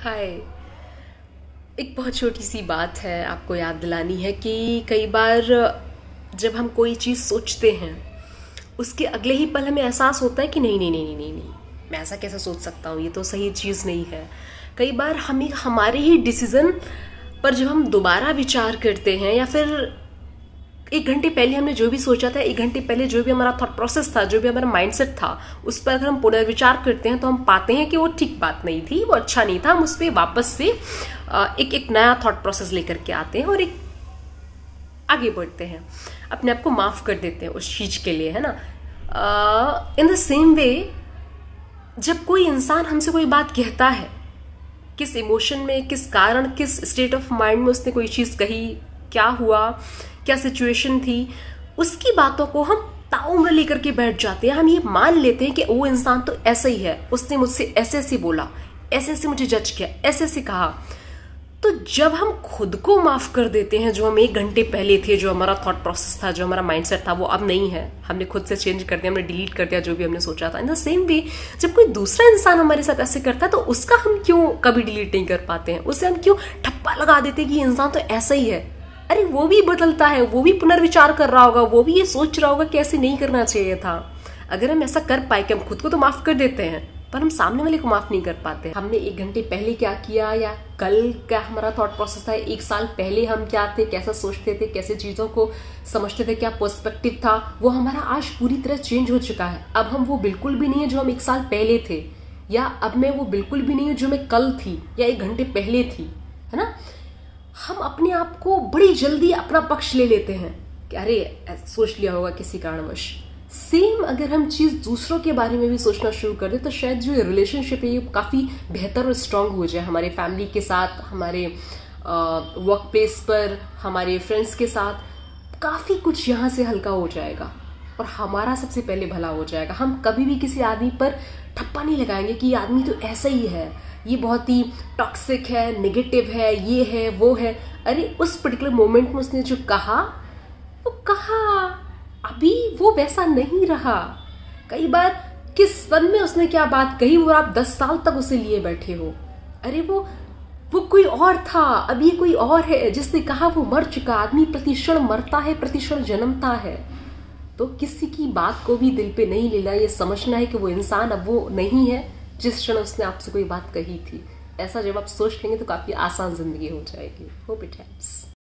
हाय। एक बहुत छोटी सी बात है आपको याद दिलानी है कि कई बार जब हम कोई चीज़ सोचते हैं उसके अगले ही पल हमें एहसास होता है कि नहीं नहीं नहीं नहीं नहीं नहीं, मैं ऐसा कैसे सोच सकता हूँ, ये तो सही चीज़ नहीं है। कई बार हमें हमारे ही डिसीजन पर जब हम दोबारा विचार करते हैं या फिर 1 घंटे पहले हमने जो भी सोचा था, 1 घंटे पहले जो भी हमारा थॉट प्रोसेस था, जो भी हमारा माइंडसेट था, उस पर अगर हम पुनर्विचार करते हैं तो हम पाते हैं कि वो ठीक बात नहीं थी, वो अच्छा नहीं था। हम उस पर वापस से एक नया थॉट प्रोसेस लेकर के आते हैं और एक आगे बढ़ते हैं, अपने आप को माफ कर देते हैं उस चीज के लिए, है ना। इन द सेम वे, जब कोई इंसान हमसे कोई बात कहता है, किस इमोशन में, किस कारण, किस स्टेट ऑफ माइंड में उसने कोई चीज कही, क्या हुआ, क्या सिचुएशन थी, उसकी बातों को हम ताउम्र लेकर के बैठ जाते हैं। हम ये मान लेते हैं कि वो इंसान तो ऐसा ही है, उसने मुझसे ऐसे ऐसे बोला, ऐसे ऐसे मुझे जज किया, ऐसे ऐसे कहा। तो जब हम खुद को माफ कर देते हैं, जो हम 1 घंटे पहले थे, जो हमारा थॉट प्रोसेस था, जो हमारा माइंडसेट था, वो अब नहीं है, हमने खुद से चेंज कर दिया, हमने डिलीट कर दिया जो भी हमने सोचा था। इन द सेम वे, जब कोई दूसरा इंसान हमारे साथ ऐसे करता है तो उसका हम क्यों कभी डिलीट नहीं कर पाते हैं, उसे हम क्यों ठप्पा लगा देते हैं कि ये इंसान तो ऐसा ही है। अरे वो भी बदलता है, वो भी पुनर्विचार कर रहा होगा, वो भी ये सोच रहा होगा कि ऐसे नहीं करना चाहिए था। अगर हम ऐसा कर पाए कि हम खुद को तो माफ कर देते हैं पर हम सामने वाले को माफ नहीं कर पाते। हमने 1 घंटे पहले क्या किया या कल क्या हमारा थॉट प्रोसेस था, 1 साल पहले हम क्या थे, कैसा सोचते थे, कैसे चीजों को समझते थे, क्या पर्सपेक्टिव था, वो हमारा आज पूरी तरह चेंज हो चुका है। अब हम वो बिल्कुल भी नहीं है जो हम 1 साल पहले थे, या अब मैं वो बिल्कुल भी नहीं हूँ जो मैं कल थी या 1 घंटे पहले थी, है ना। हम अपने आप को बड़ी जल्दी अपना पक्ष ले लेते हैं कि अरे सोच लिया होगा किसी कारणवश। सेम अगर हम चीज दूसरों के बारे में भी सोचना शुरू कर दे तो शायद जो रिलेशनशिप है ये काफी बेहतर और स्ट्रांग हो जाए, हमारे फैमिली के साथ, हमारे वर्क प्लेस पर, हमारे फ्रेंड्स के साथ। काफी कुछ यहाँ से हल्का हो जाएगा और हमारा सबसे पहले भला हो जाएगा। हम कभी भी किसी आदमी पर ठप्पा नहीं लगाएंगे कि ये आदमी तो ऐसा ही है, ये बहुत ही टॉक्सिक है, नेगेटिव है, ये है, वो है। अरे उस पर्टिकुलर मोमेंट में उसने जो कहा वो कहा, अभी वो वैसा नहीं रहा। कई बार किस सन में उसने क्या बात कही वो आप 10 साल तक उसे लिए बैठे हो। अरे वो कोई और था, अब ये कोई और है। जिसने कहा वो मर चुका। आदमी प्रतिक्षण मरता है, प्रतिक्षण जन्मता है। तो किसी की बात को भी दिल पे नहीं लेना, ये समझना है कि वो इंसान अब वो नहीं है जिस क्षण उसने आपसे कोई बात कही थी। ऐसा जब आप सोच लेंगे तो काफी आसान जिंदगी हो जाएगी। Hope it helps.